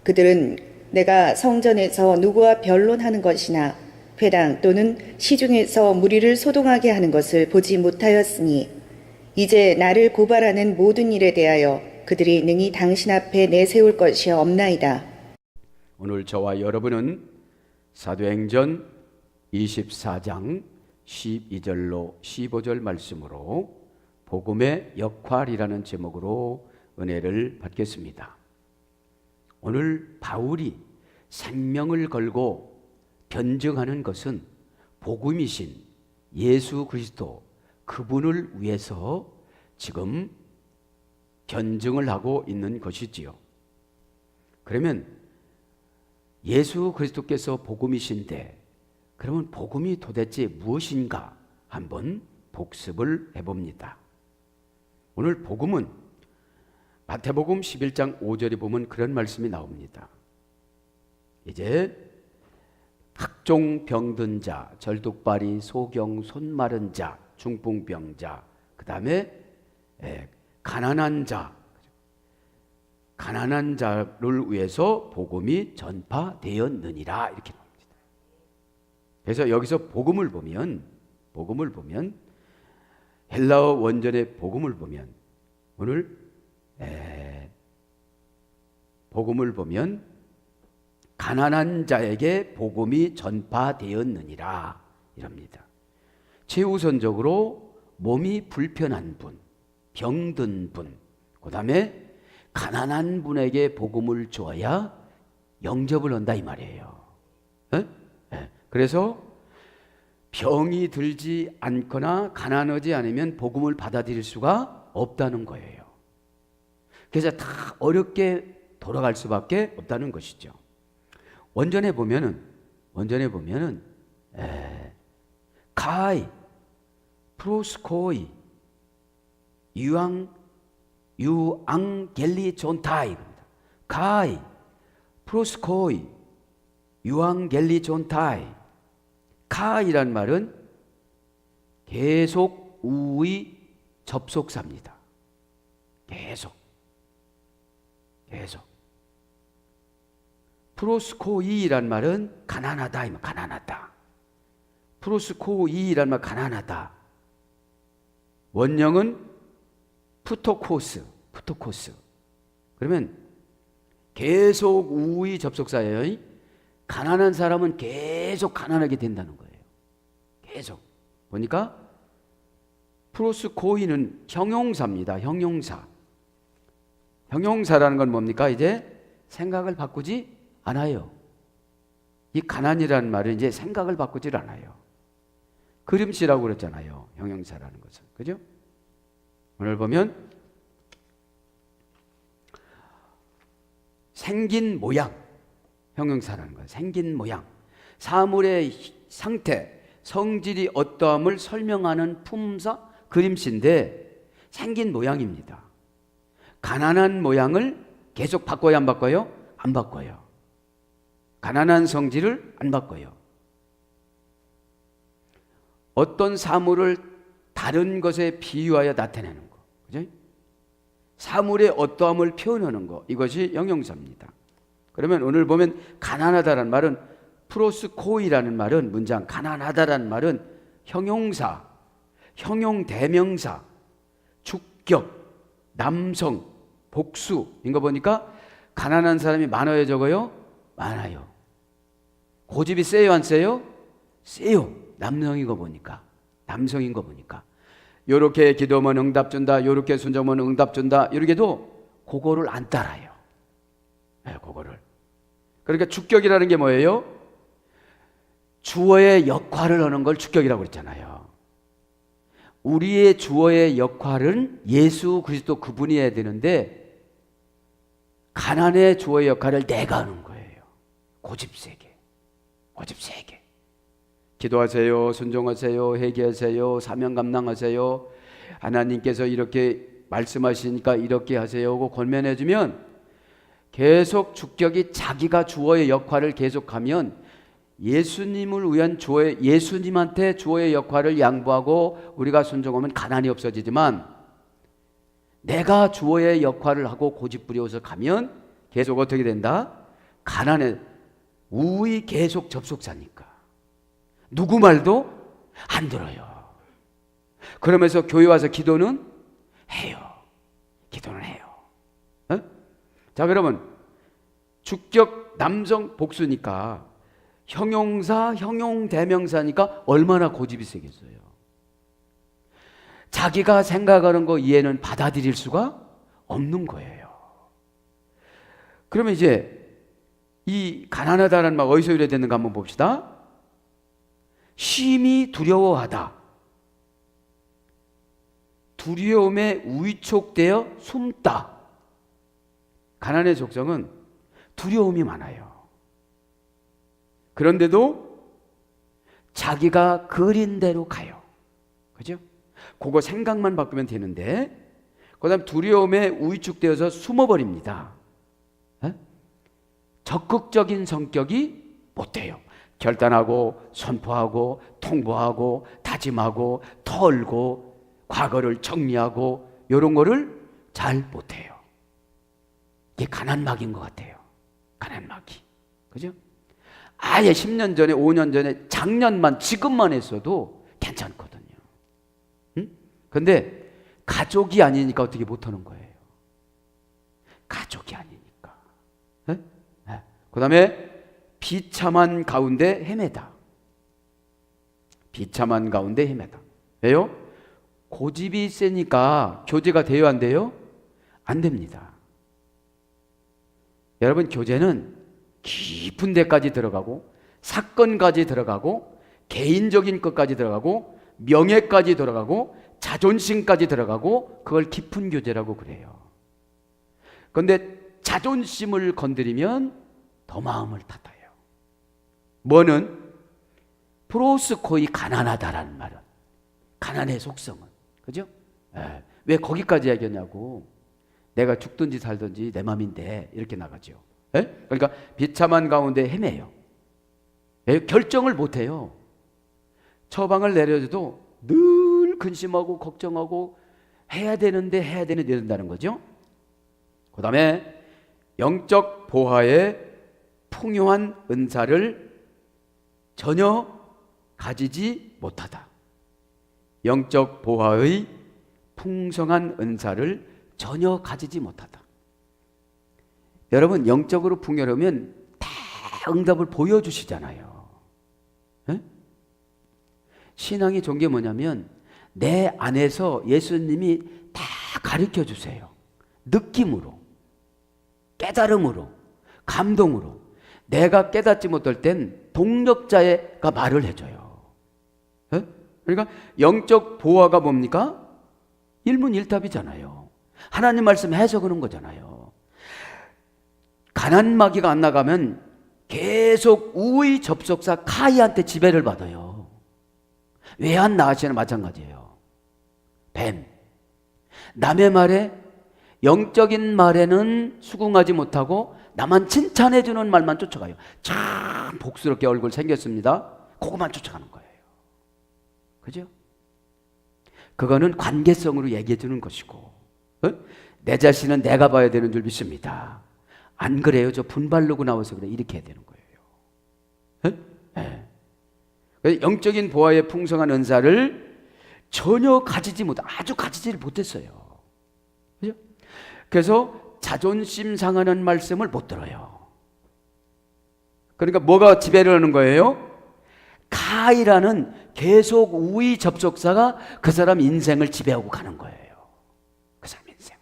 그들은 내가 성전에서 누구와 변론하는 것이나 회당 또는 시중에서 무리를 소동하게 하는 것을 보지 못하였으니 이제 나를 고발하는 모든 일에 대하여 그들이 능히 당신 앞에 내세울 것이 없나이다. 오늘 저와 여러분은 사도행전 24장 12절로 15절 말씀으로 복음의 역할이라는 제목으로 은혜를 받겠습니다. 오늘 바울이 생명을 걸고 변증하는 것은 복음이신 예수 그리스도 그분을 위해서 지금 변증을 하고 있는 것이지요. 그러면 예수 그리스도께서 복음이신데 그러면 복음이 도대체 무엇인가 한번 복습을 해봅니다. 오늘 복음은 마태복음 11장 5절에 보면 그런 말씀이 나옵니다. 이제 각종 병든 자, 절뚝발이, 소경, 손 마른 자, 중풍병자, 그 다음에 가난한 자를 위해서 복음이 전파되었느니라 이렇게 나옵니다. 그래서 여기서 복음을 보면 헬라어 원전의 복음을 보면 오늘 복음을 보면 가난한 자에게 복음이 전파되었느니라 이럽니다. 최우선적으로 몸이 불편한 분, 병든 분, 그 다음에 가난한 분에게 복음을 줘야 영접을 한다 이 말이에요. 그래서 병이 들지 않거나 가난하지 않으면 복음을 받아들일 수가 없다는 거예요. 그래서 다 어렵게 돌아갈 수밖에 없다는 것이죠. 원전에 보면은 카이, 프로스코이, 유앙겔리존타이입니다. 카이, 프로스코이, 유앙겔리존타이. 카이란 말은 계속 우의 접속사입니다. 계속. 프로스코이란 말은 가난하다. 가난하다. 프로스코이란 말 가난하다. 원형은 푸토코스. 그러면 계속 우의 접속사예요. 가난한 사람은 계속 가난하게 된다는 거예요. 계속. 보니까 프로스코이는 형용사입니다. 형용사라는 건 뭡니까? 이제 생각을 바꾸지 않아요. 이 가난이라는 말은 이제 생각을 바꾸질 않아요. 그림씨라고 그랬잖아요. 형용사라는 것은. 그죠? 오늘 보면 생긴 모양, 형용사라는 거예요. 생긴 모양. 사물의 상태, 성질이 어떠함을 설명하는 품사, 그림씨인데 생긴 모양입니다. 가난한 모양을 계속 바꿔야 안 바꿔요? 안 바꿔요. 가난한 성질을 안 바꿔요. 어떤 사물을 다른 것에 비유하여 나타내는 거. 그죠? 사물의 어떠함을 표현하는 거. 이것이 형용사입니다. 그러면 오늘 보면 가난하다라는 말은 프로스코이라는 말은 문장 가난하다라는 말은 형용사, 형용대명사, 주격, 남성, 복수인 거 보니까 가난한 사람이 많아요, 적어요? 많아요. 고집이 세요, 안 세요? 세요. 남성인 거 보니까. 요렇게 기도하면 응답 준다, 요렇게 순종하면 응답 준다, 이렇게도 그거를 안 따라요. 그거를. 그러니까 주격이라는 게 뭐예요? 주어의 역할을 하는 걸 주격이라고 그랬잖아요. 우리의 주어의 역할은 예수 그리스도 그분이 해야 되는데 가난의 주어의 역할을 내가 하는 거예요. 고집세게. 기도하세요, 순종하세요, 회개하세요, 사명 감당하세요. 하나님께서 이렇게 말씀하시니까 이렇게 하세요 하고 권면해주면 계속 주격이 자기가 주어의 역할을 계속하면 예수님을 위한 예수님한테 주어의 역할을 양보하고 우리가 순종하면 가난이 없어지지만 내가 주어의 역할을 하고 고집부려서 가면 계속 어떻게 된다? 가난해, 우의 계속 접속사니까 누구 말도 안 들어요. 그러면서 교회 와서 기도는 해요. 기도는 해요. 어? 자, 그러면 주격 남성 복수니까 형용사, 형용 대명사니까 얼마나 고집이 세겠어요. 자기가 생각하는 거 이해는 받아들일 수가 없는 거예요. 그러면 이제 이 가난하다는 말 어디서 유래됐는가 한번 봅시다. 심히 두려워하다. 두려움에 위축되어 숨다. 가난의 속성은 두려움이 많아요. 그런데도 자기가 그린 대로 가요. 그죠? 그거 생각만 바꾸면 되는데, 그 다음 두려움에 위축되어서 숨어버립니다. 에? 적극적인 성격이 못 돼요. 결단하고 선포하고 통보하고 다짐하고 털고 과거를 정리하고 이런 거를 잘 못해요. 이게 가난막인 것 같아요. 가난막이. 그죠? 아예 10년 전에 5년 전에 작년만 지금만 했어도 괜찮거든요. 응? 근데 가족이 아니니까 어떻게 못하는 거예요. 가족이 아니니까. 네? 네. 그 다음에 비참한 가운데 헤매다. 비참한 가운데 헤매다. 왜요? 고집이 세니까 교제가 돼요, 안 돼요? 안 됩니다. 여러분, 교제는 깊은 데까지 들어가고 사건까지 들어가고 개인적인 것까지 들어가고 명예까지 들어가고 자존심까지 들어가고 그걸 깊은 교제라고 그래요. 그런데 자존심을 건드리면 더 마음을 탓해요. 뭐는? 프로스코이 가난하다라는 말은, 가난의 속성은, 그죠? 왜 거기까지 얘기하냐고. 내가 죽든지 살든지 내 맘인데 이렇게 나가죠. 그러니까 비참한 가운데 헤매요. 결정을 못해요. 처방을 내려줘도 늘 근심하고 걱정하고 해야 되는데 이런다는 거죠. 그 다음에 영적 보화의 풍요한 은사를 전혀 가지지 못하다. 영적 보화의 풍성한 은사를 전혀 가지지 못하다. 여러분, 영적으로 풍요로우면 다 응답을 보여주시잖아요. 에? 신앙이 좋은 게 뭐냐면 내 안에서 예수님이 다 가르쳐 주세요. 느낌으로, 깨달음으로, 감동으로. 내가 깨닫지 못할 땐 동력자가 말을 해줘요. 에? 그러니까 영적 보화가 뭡니까? 일문일답이잖아요. 하나님 말씀 해석하는 거잖아요. 가난마귀가 안 나가면 계속 우의 접속사 카이한테 지배를 받아요. 외환 나아시아는 마찬가지예요. 뱀. 남의 말에, 영적인 말에는 수긍하지 못하고 나만 칭찬해주는 말만 쫓아가요. 참 복스럽게 얼굴 생겼습니다. 그것만 쫓아가는 거예요. 그죠? 그거는 관계성으로 얘기해 주는 것이고, 내 자신은 내가 봐야 되는 줄 믿습니다. 안 그래요? 저 분발르고 나와서 그래. 이렇게 해야 되는 거예요. 네. 영적인 보화의 풍성한 은사를 전혀 가지지 못, 아주 가지지를 못했어요. 그죠? 그래서 자존심 상하는 말씀을 못 들어요. 그러니까 뭐가 지배를 하는 거예요? 가이라는 계속 우의 접속사가 그 사람 인생을 지배하고 가는 거예요. 그 사람 인생을.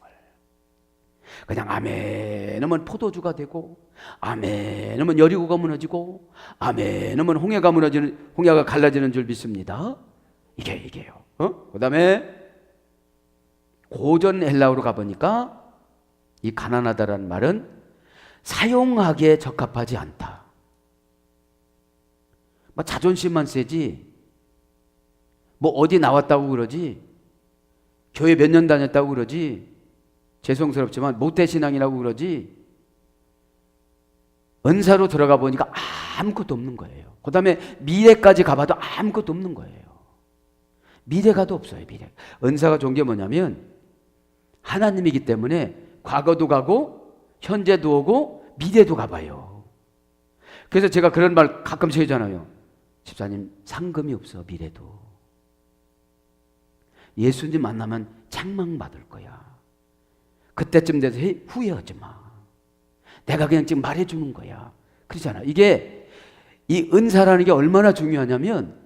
그냥 아멘 하면 포도주가 되고, 아멘 하면 여리고가 무너지고, 아멘 하면 홍해가 갈라지는 줄 믿습니다. 이게요. 그 다음에 고전 헬라어로 가보니까 이 가난하다라는 말은 사용하기에 적합하지 않다. 뭐 자존심만 세지, 뭐 어디 나왔다고 그러지, 교회 몇 년 다녔다고 그러지, 죄송스럽지만 모태신앙이라고 그러지, 은사로 들어가 보니까 아무것도 없는 거예요. 그 다음에 미래까지 가봐도 아무것도 없는 거예요. 미래가도 없어요. 미래. 은사가 좋은 게 뭐냐면 하나님이기 때문에 과거도 가고 현재도 오고 미래도 가봐요. 그래서 제가 그런 말 가끔씩 하잖아요. 집사님, 상금이 없어, 미래도. 예수님 만나면 책망받을 거야. 그때쯤 돼서 후회하지 마. 내가 그냥 지금 말해주는 거야. 그렇잖아. 이게 이 은사라는 게 얼마나 중요하냐면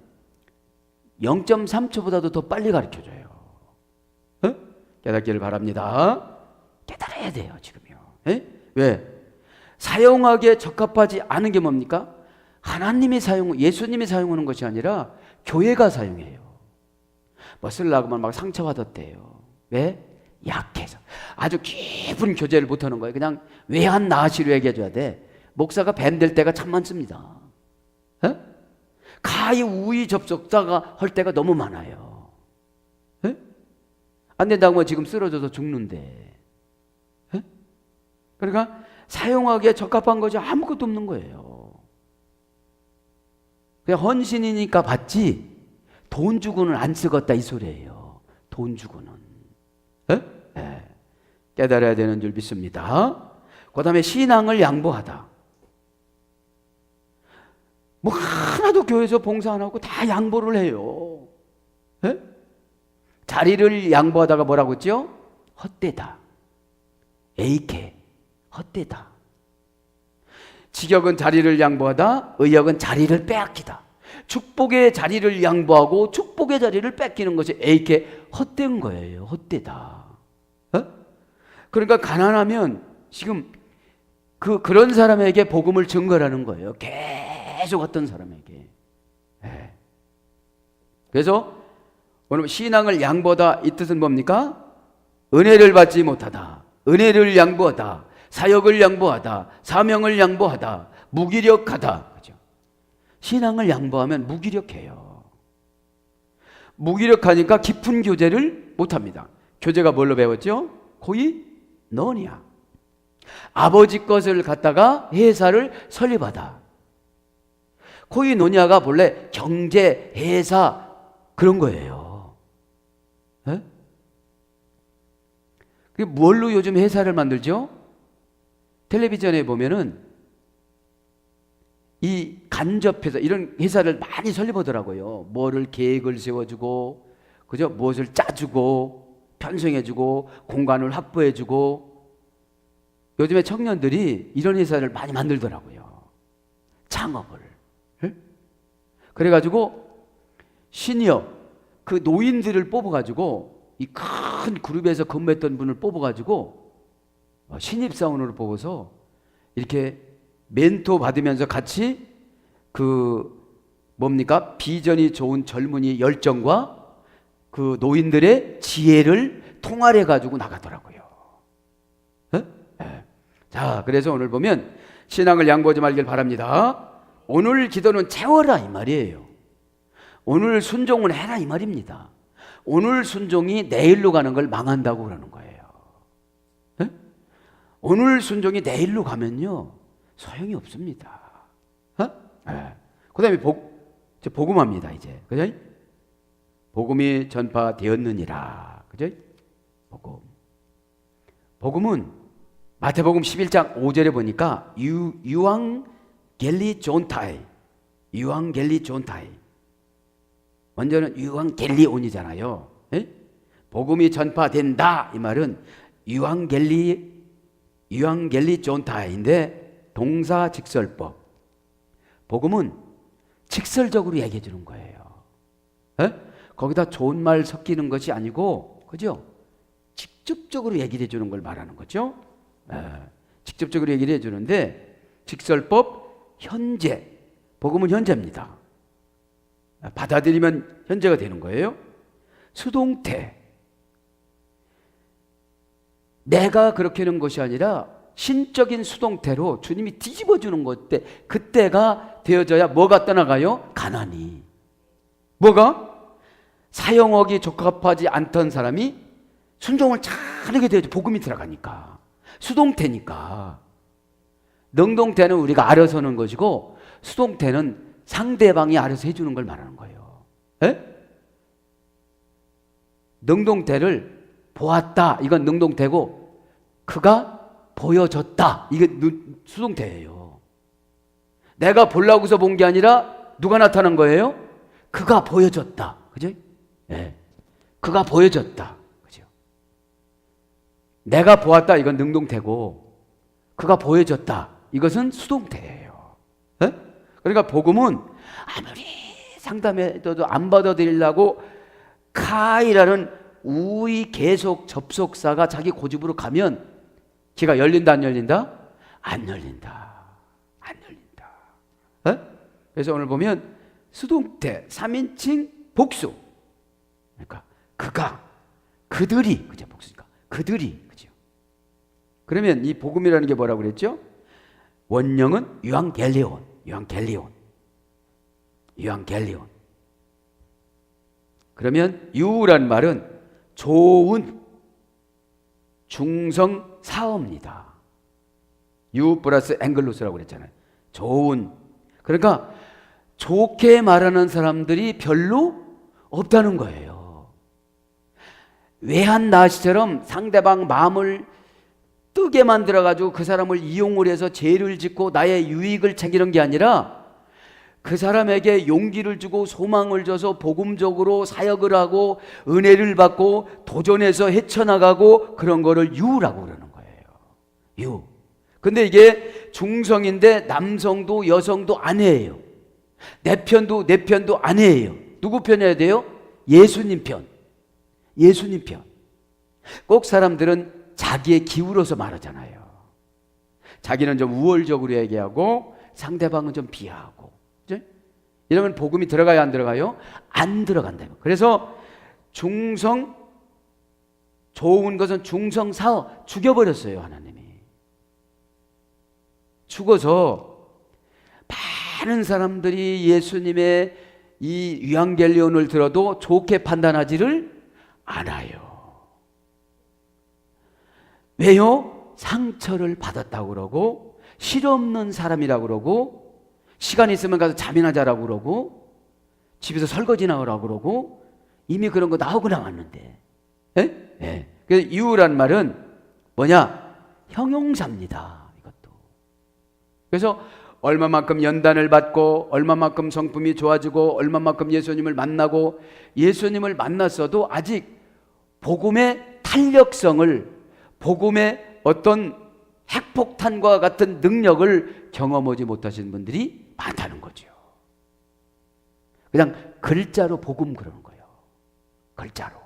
0.3초보다도 더 빨리 가르쳐줘요. 어? 깨닫기를 바랍니다. 깨달아야 돼요, 지금요. 에? 왜? 사용하기에 적합하지 않은 게 뭡니까? 하나님이 예수님이 사용하는 것이 아니라 교회가 사용해요. 뭐 쓰려고 하면 막 상처받았대요. 왜? 약해서. 아주 깊은 교제를 못하는 거예요. 그냥 외한 나시로 얘기해줘야 돼. 목사가 뱀될 때가 참 많습니다. 에? 가히 우위 접속자가 할 때가 너무 많아요. 에? 안 된다고 하면 지금 쓰러져서 죽는데. 에? 그러니까 사용하기에 적합한 것이 아무것도 없는 거예요. 그냥 헌신이니까 받지 돈 주고는 안 쓰겠다 이 소리예요. 돈 주고는. 에? 에. 깨달아야 되는 줄 믿습니다. 그 다음에 신앙을 양보하다. 뭐 하나도 교회에서 봉사 안 하고 다 양보를 해요. 에? 자리를 양보하다가 뭐라고 했죠? 헛되다. 에이케. 헛되다. 직역은 자리를 양보하다, 의역은 자리를 빼앗기다. 축복의 자리를 양보하고 축복의 자리를 뺏기는 것이 에이케 헛된 거예요. 헛되다. 어? 그러니까 가난하면 지금 그런 사람에게 복음을 증거하는 거예요. 계속 어떤 사람에게. 네. 그래서 오늘 신앙을 양보하다 이 뜻은 뭡니까? 은혜를 받지 못하다. 은혜를 양보하다. 사역을 양보하다. 사명을 양보하다. 무기력하다. 그죠? 신앙을 양보하면 무기력해요. 무기력하니까 깊은 교제를 못합니다. 교제가 뭘로 배웠죠? 거의 너냐. 아버지 것을 갖다가 회사를 설립하다. 거의 노냐가 본래 경제, 회사 그런 거예요. 에? 그게 뭘로 요즘 회사를 만들죠? 텔레비전에 보면은 이 간접회사 이런 회사를 많이 설립하더라고요. 뭐를 계획을 세워주고, 그죠? 무엇을 짜주고, 편성해주고, 공간을 확보해주고. 요즘에 청년들이 이런 회사를 많이 만들더라고요. 창업을. 네? 그래가지고 시니어 그 노인들을 뽑아가지고 이 큰 그룹에서 근무했던 분을 뽑아가지고 신입사원으로 뽑아서 이렇게 멘토 받으면서 같이 뭡니까? 비전이 좋은 젊은이 열정과 그 노인들의 지혜를 통할해 가지고 나가더라고요. 네? 네. 자, 그래서 오늘 보면 신앙을 양보하지 말길 바랍니다. 오늘 기도는 채워라 이 말이에요. 오늘 순종을 해라 이 말입니다. 오늘 순종이 내일로 가는 걸 망한다고 그러는 거예요. 네? 오늘 순종이 내일로 가면요 소용이 없습니다. 네. 그 다음에 복음합니다. 이제 그죠? 복음이 전파되었느니라. 그죠? 복음은 마태복음 11장 5절에 보니까 유앙겔리 존타이, 유앙겔리 존타이. 먼저는 유앙겔리온이잖아요. 에? 복음이 전파된다 이 말은 유앙겔리 존타인데 동사 직설법. 복음은 직설적으로 얘기해 주는 거예요. 에? 거기다 좋은 말 섞이는 것이 아니고, 그죠? 직접적으로 얘기해 주는 걸 말하는 거죠. 직접적으로 얘기를 해 주는데 직설법 현재. 복음은 현재입니다. 받아들이면 현재가 되는 거예요. 수동태. 내가 그렇게 하는 것이 아니라 신적인 수동태로 주님이 뒤집어 주는 것 때 그때가 되어져야 뭐가 떠나가요? 가난이. 뭐가? 사용하기 적합하지 않던 사람이 순종을 잘하게 되어져. 복음이 들어가니까. 수동태니까. 능동태는 우리가 알아서 하는 것이고 수동태는 상대방이 알아서 해주는 걸 말하는 거예요. 에? 능동태를 보았다. 이건 능동태고 그가 보여줬다. 이게 수동태예요. 내가 보려고서 본 게 아니라 누가 나타난 거예요? 그가 보여줬다. 그죠? 예. 그가 보여줬다. 그죠? 내가 보았다. 이건 능동태고, 그가 보여줬다. 이것은 수동태예요. 예? 그러니까 복음은 아무리 상담해도 안 받아들이려고 카이라는 우의 계속 접속사가 자기 고집으로 가면 귀가 열린다, 안 열린다? 안 열린다. 안 열린다. 에? 그래서 오늘 보면 수동태 3인칭 복수. 그러니까 그가, 그들이, 그죠? 복수니까 그들이, 그죠? 그러면 이 복음이라는 게 뭐라고 그랬죠? 원형은 유앙겔리온, 유앙겔리온, 유앙겔리온. 그러면 유란 말은 좋은, 중성, 사어입니다. 유 플러스 앵글로스라고 그랬잖아요. 좋은. 그러니까 좋게 말하는 사람들이 별로 없다는 거예요. 외한 나시처럼 상대방 마음을 뜨게 만들어가지고 그 사람을 이용을 해서 죄를 짓고 나의 유익을 챙기는 게 아니라 그 사람에게 용기를 주고 소망을 줘서 복음적으로 사역을 하고 은혜를 받고 도전해서 헤쳐나가고 그런 거를 유라고 그러는 거예요. 유. 근데 이게 중성인데 남성도 여성도 아내예요. 내 편도 내 편도 아내예요. 누구 편이어야 돼요? 예수님 편. 예수님 편. 꼭 사람들은 자기에 기울어서 말하잖아요. 자기는 좀 우월적으로 얘기하고 상대방은 좀 비하하고. 이러면 복음이 들어가요, 안 들어가요? 안 들어간다요. 그래서 중성, 좋은 것은 중성 사어 죽여버렸어요, 하나님이. 죽어서 많은 사람들이 예수님의 이 유앙겔리온을 들어도 좋게 판단하지를 않아요. 왜요? 상처를 받았다고 그러고 실없는 사람이라고 그러고 시간 있으면 가서 잠이나 자라고 그러고 집에서 설거지나 하라고 그러고 이미 그런 거 나오고 나왔는데. 예? 예. 그래서 유란 말은 뭐냐? 형용사입니다. 이것도. 그래서 얼마만큼 연단을 받고 얼마만큼 성품이 좋아지고 얼마만큼 예수님을 만나고 예수님을 만났어도 아직 복음의 탄력성을, 복음의 어떤 핵폭탄과 같은 능력을 경험하지 못하신 분들이 많다는 거죠. 그냥 글자로 복음 그러는 거예요. 글자로.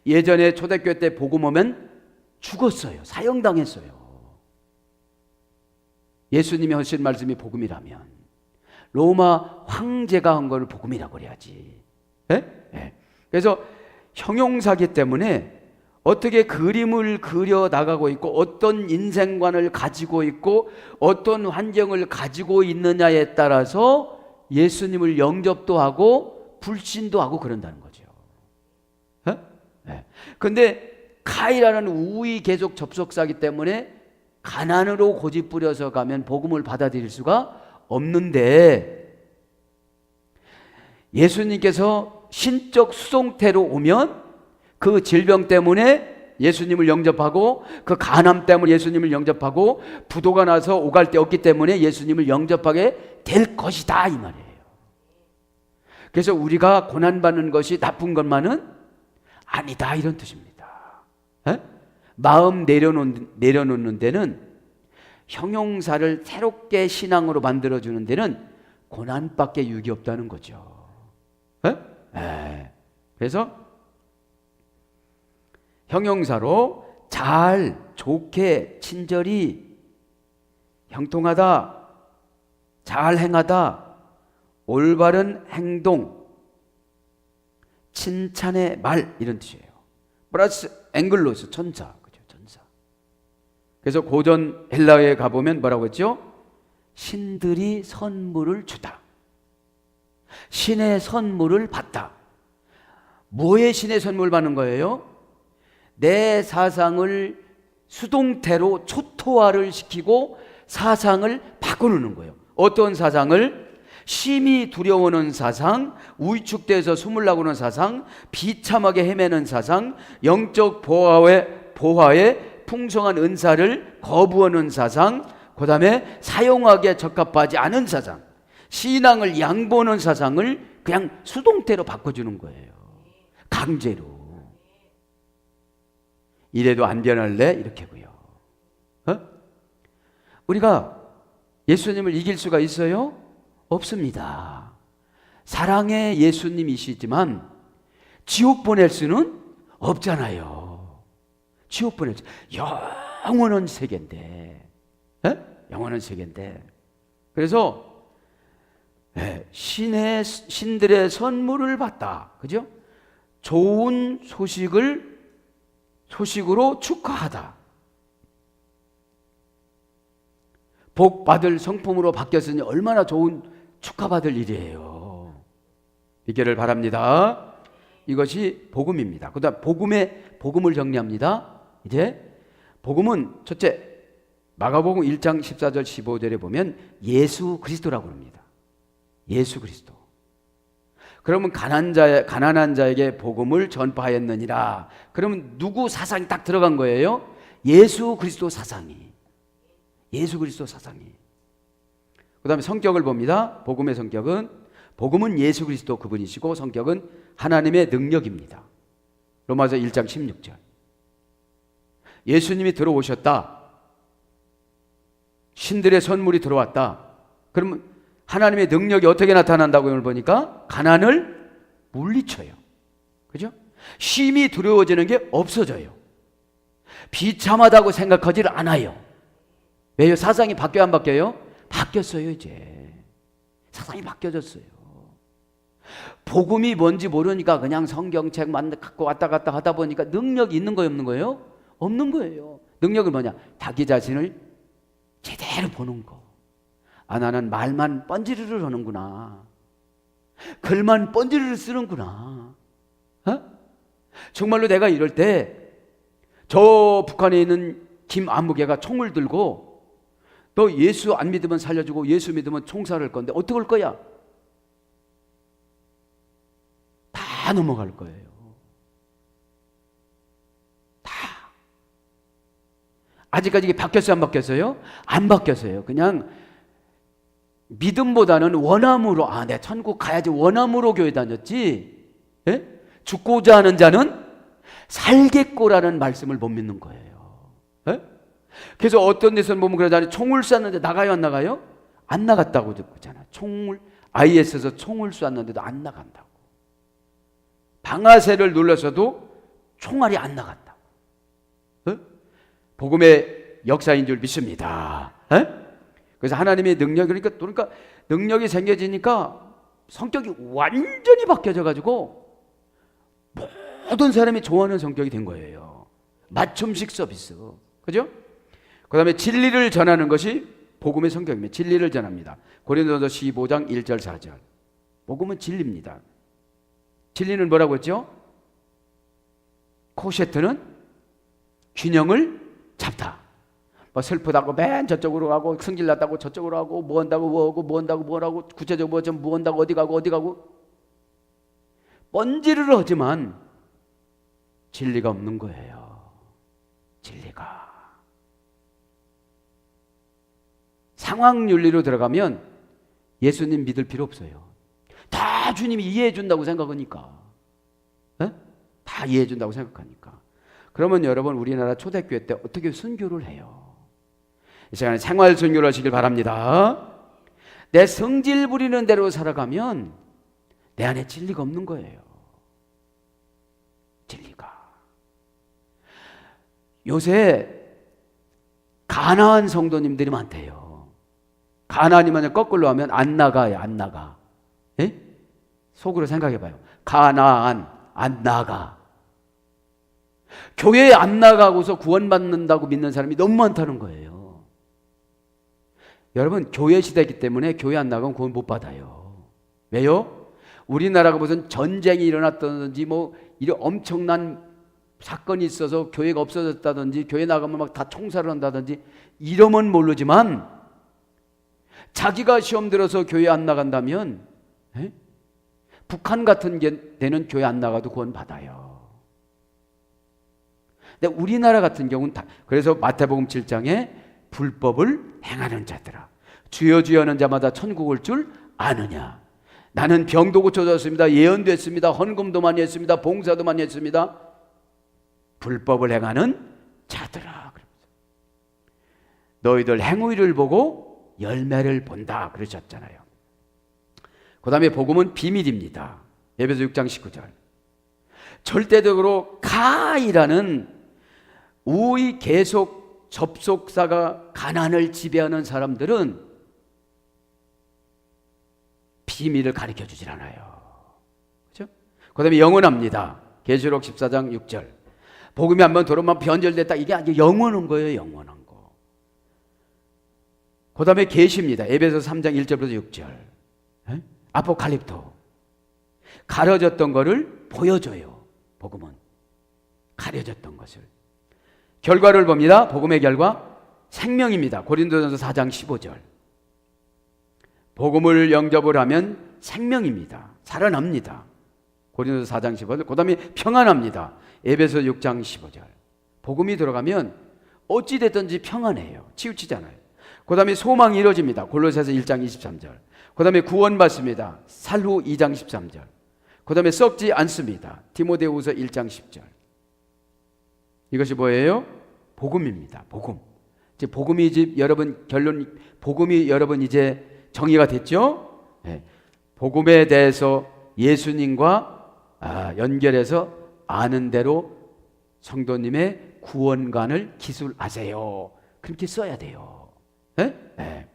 예전에 초대교회 때 복음 오면 죽었어요. 사형당했어요. 예수님이 하신 말씀이 복음이라면 로마 황제가 한 걸 복음이라고 그래야지. 예? 예. 그래서 형용사기 때문에 어떻게 그림을 그려 나가고 있고 어떤 인생관을 가지고 있고 어떤 환경을 가지고 있느냐에 따라서 예수님을 영접도 하고 불신도 하고 그런다는 거죠. 그런데 카이라는 우의 계속 접속사기 때문에 가난으로 고집 부려서 가면 복음을 받아들일 수가 없는데 예수님께서 신적 수동태로 오면 그 질병 때문에 예수님을 영접하고 그 간암 때문에 예수님을 영접하고 부도가 나서 오갈 데 없기 때문에 예수님을 영접하게 될 것이다 이 말이에요. 그래서 우리가 고난받는 것이 나쁜 것만은 아니다 이런 뜻입니다. 에? 마음 내려놓는 데는 형용사를 새롭게 신앙으로 만들어주는 데는 고난밖에 유익이 없다는 거죠. 그래서 형용사로 잘, 좋게, 친절히, 형통하다, 잘 행하다, 올바른 행동, 칭찬의 말 이런 뜻이에요. 플러스 앵글로스 천사, 그죠? 천사. 그래서 고전 헬라어에 가보면 뭐라고 했죠? 신들이 선물을 주다. 신의 선물을 받다. 뭐의 신의 선물 받는 거예요? 내 사상을 수동태로 초토화를 시키고 사상을 바꿔놓는 거예요. 어떤 사상을? 심히 두려워하는 사상, 위축돼서 숨을 나고는 사상, 비참하게 헤매는 사상, 영적 보화의 풍성한 은사를 거부하는 사상, 그 다음에 사용하기에 적합하지 않은 사상, 신앙을 양보하는 사상을 그냥 수동태로 바꿔주는 거예요. 강제로. 이래도 안 변할래? 이렇게고요. 우리가 예수님을 이길 수가 있어요? 없습니다. 사랑의 예수님이시지만 지옥 보낼 수는 없잖아요. 지옥 보낼 수, 영원한 세계인데, 영원한 세계인데. 그래서 신들의 선물을 받다, 그죠? 좋은 소식으로 축하하다. 복 받을 성품으로 바뀌었으니 얼마나 좋은 축하받을 일이에요. 믿기를 바랍니다. 이것이 복음입니다. 그 다음 복음을 정리합니다. 이제 복음은 첫째, 마가복음 1장 14절 15절에 보면 예수 그리스도라고 합니다. 예수 그리스도. 그러면 가난한 자에게 복음을 전파하였느니라. 그러면 누구 사상이 딱 들어간 거예요? 예수 그리스도 사상이. 예수 그리스도 사상이. 그 다음에 성격을 봅니다. 복음의 성격은, 복음은 예수 그리스도 그분이시고 성격은 하나님의 능력입니다. 로마서 1장 16절. 예수님이 들어오셨다. 신들의 선물이 들어왔다. 그러면 하나님의 능력이 어떻게 나타난다고 오늘 보니까 가난을 물리쳐요. 그죠? 쉼이 두려워지는 게 없어져요. 비참하다고 생각하지 않아요. 왜요? 사상이 바뀌어요, 안 바뀌어요? 바뀌었어요. 이제 사상이 바뀌어졌어요. 복음이 뭔지 모르니까 그냥 성경책만 갖고 왔다 갔다 하다 보니까 능력이 있는 거예요, 없는 거예요? 없는 거예요. 능력은 뭐냐? 자기 자신을 제대로 보는 거. 아, 나는 말만 뻔지르르 하는구나. 글만 뻔지르르 쓰는구나. 정말로 내가 이럴 때 저 북한에 있는 김안무개가 총을 들고 너 예수 안 믿으면 살려주고 예수 믿으면 총살할 건데 어떻게 할 거야? 다 넘어갈 거예요. 다. 아직까지 이게 바뀌었어요, 안 바뀌었어요? 안 바뀌었어요. 그냥 믿음보다는 원함으로, 내가 천국 가야지 원함으로 교회 다녔지. 예? 죽고자 하는 자는 살겠고라는 말씀을 못 믿는 거예요. 예? 그래서 어떤 데서는 보면 그러잖아요. 총을 쐈는데 나가요, 안 나가요? 안 나갔다고 듣잖아요. IS에서 총을 쐈는데도 안 나간다고. 방아쇠를 눌러서도 총알이 안 나갔다고. 예? 복음의 역사인 줄 믿습니다. 예? 그래서 하나님의 능력이, 그러니까 능력이 생겨지니까 성격이 완전히 바뀌어져 가지고 모든 사람이 좋아하는 성격이 된 거예요. 맞춤식 서비스. 그죠? 그 다음에 진리를 전하는 것이 복음의 성격입니다. 진리를 전합니다. 고린도서 15장 1절 4절. 복음은 진리입니다. 진리는 뭐라고 했죠? 코셰트는 균형을 잡다. 뭐 슬프다고 맨 저쪽으로 가고, 승질 났다고 저쪽으로 가고, 뭐 한다고 뭐하고, 구체적으로 뭐 한다고 어디 가고 뻔지르르 하지만 진리가 없는 거예요. 진리가. 상황 윤리로 들어가면 예수님 믿을 필요 없어요. 다 주님이 이해해 준다고 생각하니까. 다 이해해 준다고 생각하니까. 그러면 여러분, 우리나라 초대교회 때 어떻게 순교를 해요? 이 시간에 생활 순교를 하시길 바랍니다. 내 성질 부리는 대로 살아가면 내 안에 진리가 없는 거예요. 진리가. 요새 가나안 성도님들이 많대요. 가나안이면 거꾸로 하면 안 나가요, 안 나가. 예? 속으로 생각해봐요. 가나안, 안 나가. 교회에 안 나가고서 구원받는다고 믿는 사람이 너무 많다는 거예요. 여러분, 교회 시대이기 때문에 교회 안 나가면 구원 못 받아요. 왜요? 우리나라가 무슨 전쟁이 일어났다든지 뭐 이런 엄청난 사건이 있어서 교회가 없어졌다든지 교회 나가면 막 다 총살을 한다든지 이러면 모르지만 자기가 시험 들어서 교회 안 나간다면 북한 같은 데는 교회 안 나가도 구원 받아요. 근데 우리나라 같은 경우는 그래서 마태복음 7장에 불법을 행하는 자들아, 주여 주여 하는 자마다 천국 올 줄 아느냐. 나는 병도 고쳐졌습니다. 예언도 했습니다. 헌금도 많이 했습니다. 봉사도 많이 했습니다. 불법을 행하는 자들아. 너희들 행위를 보고 열매를 본다 그러셨잖아요. 그 다음에 복음은 비밀입니다. 에베소 6장 19절. 절대적으로 가이라는 우의 계속 접속사가 가난을 지배하는 사람들은 비밀을 가르쳐 주질 않아요. 그렇죠? 그 다음에 영원합니다. 계시록 14장 6절. 복음이 한번 들어오면 변절됐다. 이게 아주 영원한 거예요. 영원한 거. 그 다음에 계시입니다. 에베소 3장 1절부터 6절. 에? 아포칼립토. 가려졌던 거를 보여줘요. 복음은. 가려졌던 것을. 결과를 봅니다. 복음의 결과 생명입니다. 고린도전서 4장 15절. 복음을 영접을 하면 생명입니다. 살아납니다. 고린도서 4장 15절. 그 다음에 평안합니다. 에베소 6장 15절. 복음이 들어가면 어찌됐든지 평안해요. 치우치잖아요. 그 다음에 소망이 이루어집니다. 골로새서 1장 23절. 그 다음에 구원받습니다. 살후 2장 13절. 그 다음에 썩지 않습니다. 디모데후서 1장 10절. 이것이 뭐예요? 복음입니다. 복음. 이제 복음이 이제 여러분 결론, 복음이 여러분 이제 정의가 됐죠? 네. 복음에 대해서 예수님과 연결해서 아는 대로 성도님의 구원관을 기술하세요. 그렇게 써야 돼요. 네? 네.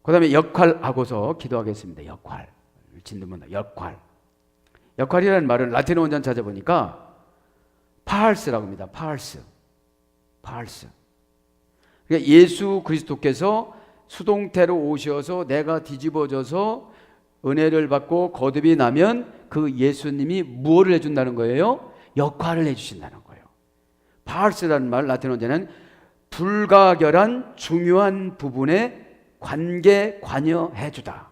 그 다음에 역할하고서 기도하겠습니다. 역할. 진도문다. 역할. 역할이라는 말은 라틴어 원전 찾아보니까 파알스라고 합니다. 파알스. 파알스. 그러니까 예수 그리스도께서 수동태로 오셔서 내가 뒤집어져서 은혜를 받고 거듭이 나면 그 예수님이 무엇을 해준다는 거예요? 역할을 해주신다는 거예요. 파알스라는 말 라틴어 원전은 불가결한 중요한 부분에 관여해주다.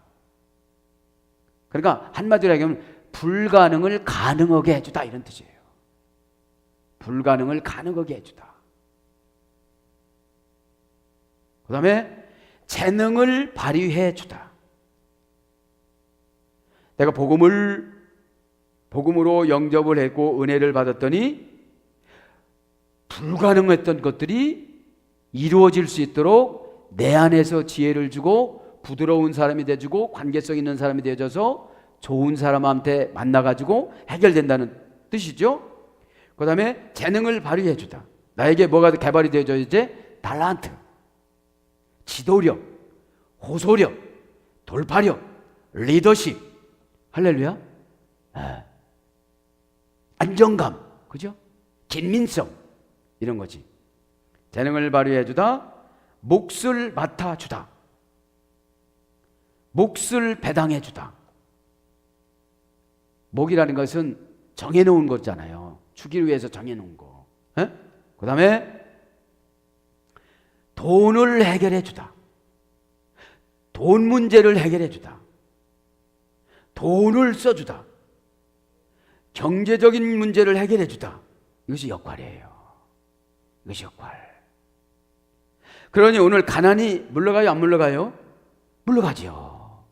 그러니까 한마디로 얘기하면 불가능을 가능하게 해주다 이런 뜻이에요. 불가능을 가능하게 해주다. 그 다음에 재능을 발휘해주다. 내가 복음으로 영접을 했고 은혜를 받았더니 불가능했던 것들이 이루어질 수 있도록 내 안에서 지혜를 주고 부드러운 사람이 되어주고 관계성 있는 사람이 되어져서 좋은 사람한테 만나가지고 해결된다는 뜻이죠. 그 다음에 재능을 발휘해주다. 나에게 뭐가 개발이 되어져 이제 달란트, 지도력, 호소력, 돌파력, 리더십, 할렐루야. 안정감, 그죠? 긴민성 이런 거지. 재능을 발휘해주다. 몫을 맡아주다. 몫을 배당해주다. 몫이라는 것은 정해놓은 거잖아요. 주기를 위해서 정해놓은 거. 그 다음에 돈을 해결해주다. 돈 문제를 해결해주다. 돈을 써주다. 경제적인 문제를 해결해주다. 이것이 역할이에요. 이것이 역할. 그러니 오늘 가난이 물러가요? 안 물러가요? 물러가죠.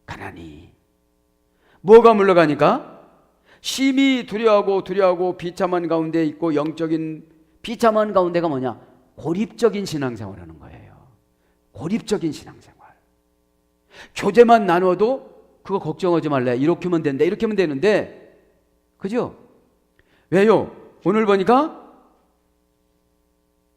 가난이. 뭐가 물러가니까? 심히 두려워하고 비참한 가운데 있고 영적인 비참한 가운데가 뭐냐? 고립적인 신앙생활하는 거예요. 고립적인 신앙생활. 교제만 나눠도 그거 걱정하지 말래. 이렇게 하면 된다. 이렇게 하면 되는데, 그죠? 왜요? 오늘 보니까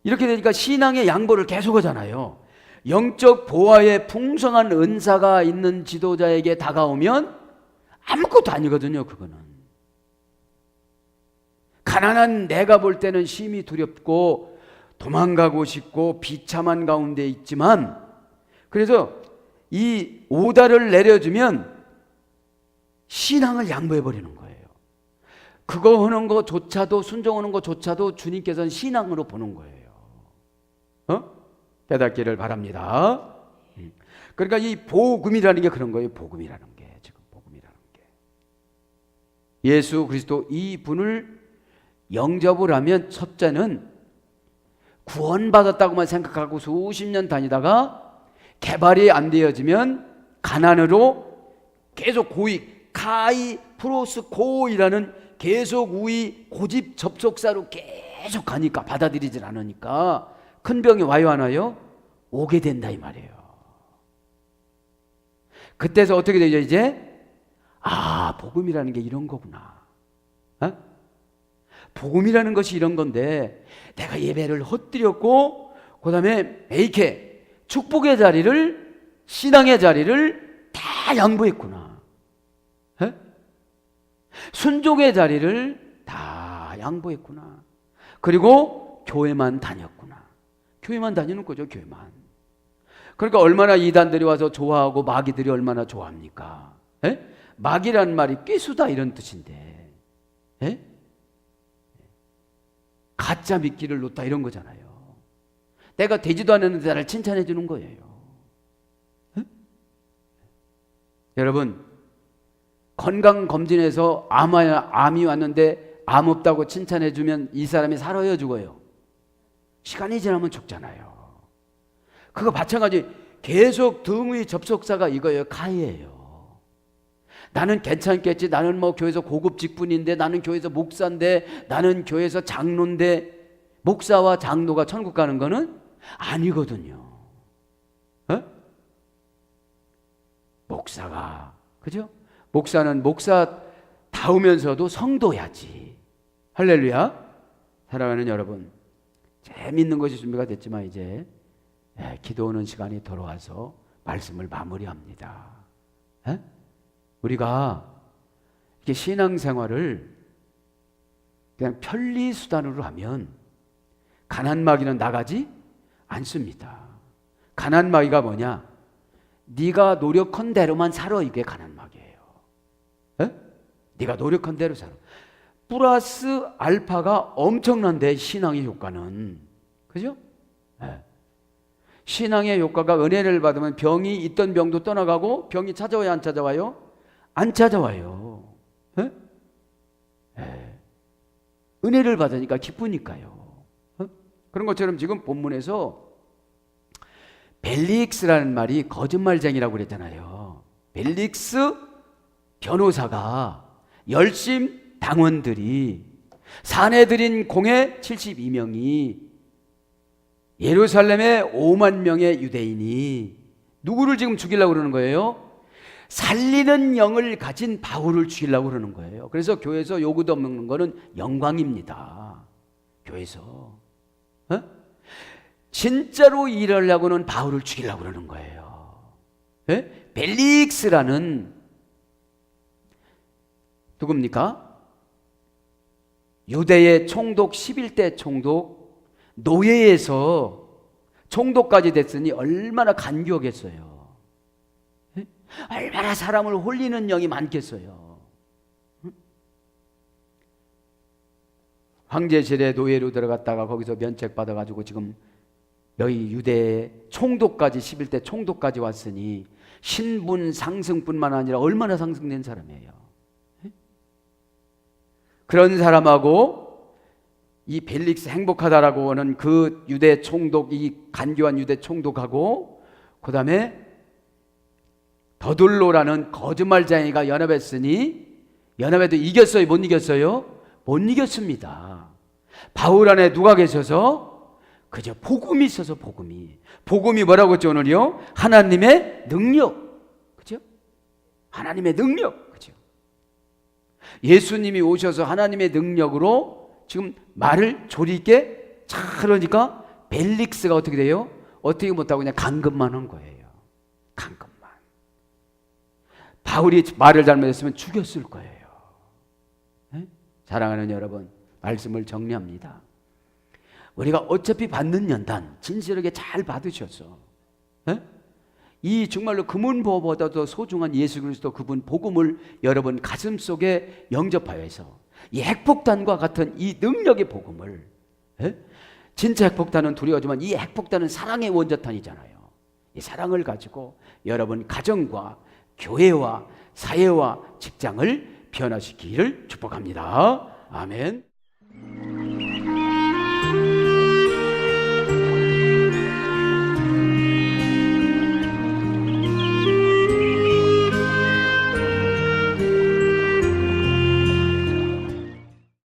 이렇게 되니까 신앙의 양보를 계속 하잖아요. 영적 보화의 풍성한 은사가 있는 지도자에게 다가오면 아무것도 아니거든요. 그거는 가난한 내가 볼 때는 심히 두렵고 도망가고 싶고 비참한 가운데 있지만, 그래서 이 오다를 내려주면 신앙을 양보해 버리는 거예요. 그거 하는 것조차도, 순종하는 것조차도 주님께서는 신앙으로 보는 거예요. 깨닫기를 바랍니다. 그러니까 이 복음이라는 게 그런 거예요. 복음이라는 게, 지금 복음이라는 게. 예수 그리스도 이 분을 영접을 하면 첫째는 구원받았다고만 생각하고 수십 년 다니다가 개발이 안 되어지면 가난으로 계속 고이, 카이 프로스 고이라는 계속 우위 고집 접속사로 계속 가니까, 받아들이질 않으니까 큰 병이 와요 안 와요? 오게 된다 이 말이에요. 그때서 어떻게 되죠? 이제 복음이라는 게 이런 거구나. 어? 복음이라는 것이 이런 건데, 내가 예배를 헛드렸고 그 다음에 이렇게 축복의 자리를, 신앙의 자리를 다 양보했구나. 에? 순종의 자리를 다 양보했구나. 그리고 교회만 다녔구나. 교회만 다니는 거죠. 교회만. 그러니까 얼마나 이단들이 와서 좋아하고 마귀들이 얼마나 좋아합니까? 에? 마귀란 말이 꾀수다 이런 뜻인데, 에? 가짜 미끼를 놓다 이런 거잖아요. 내가 되지도 않았는데 나를 칭찬해 주는 거예요. 에? 여러분, 건강검진에서 암이 왔는데 암 없다고 칭찬해 주면 이 사람이 살아요, 죽어요? 시간이 지나면 죽잖아요. 그거 마찬가지. 계속 등의 접속사가 이거예요. 카이예요. 나는 괜찮겠지. 나는 뭐 교회에서 고급 직분인데, 나는 교회에서 목사인데, 나는 교회에서 장로인데. 목사와 장로가 천국 가는 거는 아니거든요. 어? 목사가, 그죠? 목사는 목사다우면서도 성도야지. 할렐루야. 사랑하는 여러분, 재밌는 것이 준비가 됐지만 이제 기도하는 시간이 돌아와서 말씀을 마무리합니다. 에? 우리가 이렇게 신앙생활을 그냥 편리수단으로 하면 가난마귀는 나가지 않습니다. 가난마귀가 뭐냐? 네가 노력한 대로만 살아. 이게 가난마귀예요. 에? 네가 노력한 대로 살아. 플러스 알파가 엄청난데, 신앙의 효과는. 그죠? 에. 신앙의 효과가, 은혜를 받으면 병이 있던 병도 떠나가고, 병이 찾아와요 안 찾아와요? 안 찾아와요. 에? 에. 은혜를 받으니까 기쁘니까요. 그런 것처럼 지금 본문에서 벨릭스라는 말이 거짓말쟁이라고 그랬잖아요. 벨릭스 변호사가 열심 당원들이, 사내들인 공회 72명이, 예루살렘에 5만 명의 유대인이 누구를 지금 죽이려고 그러는 거예요? 살리는 영을 가진 바울을 죽이려고 그러는 거예요. 그래서 교회에서 요구도 없는 거는 영광입니다. 교회에서. 어? 진짜로 일하려고는 바울을 죽이려고 그러는 거예요. 예? 벨릭스라는 누굽니까? 유대의 총독, 11대 총독, 노예에서 총독까지 됐으니 얼마나 간교하겠어요. 예? 얼마나 사람을 홀리는 영이 많겠어요. 황제실에 노예로 들어갔다가 거기서 면책받아가지고 지금 여기 유대의 총독까지, 11대 총독까지 왔으니 신분 상승뿐만 아니라 얼마나 상승된 사람이에요. 그런 사람하고 이 벨릭스 행복하다라고 하는 그 유대 총독, 이 간교한 유대 총독하고 그 다음에 더둘로라는 거짓말쟁이가 연합했으니, 연합해도 이겼어요? 못 이겼어요? 못 이겼습니다. 바울 안에 누가 계셔서? 그저 복음이 있어서. 복음이 뭐라고 했죠 오늘요? 하나님의 능력. 그죠? 하나님의 능력. 그죠? 예수님이 오셔서 하나님의 능력으로 지금 말을 조리 있게 잘 하니까 벨릭스가 어떻게 돼요? 어떻게 못하고 그냥 강금만 한 거예요. 강금만. 바울이 말을 잘못했으면 죽였을 거예요. 네? 사랑하는 여러분, 말씀을 정리합니다. 우리가 어차피 받는 연단 진실하게 잘 받으셔서, 네? 이 정말로 금은보화보다도 소중한 예수 그리스도 그분 복음을 여러분 가슴속에 영접하여서 이 핵폭탄과 같은 이 능력의 복음을, 에? 진짜 핵폭탄은 두려워하지만 이 핵폭탄은 사랑의 원자탄이잖아요. 이 사랑을 가지고 여러분 가정과 교회와 사회와 직장을 변화시키기를 축복합니다. 아멘.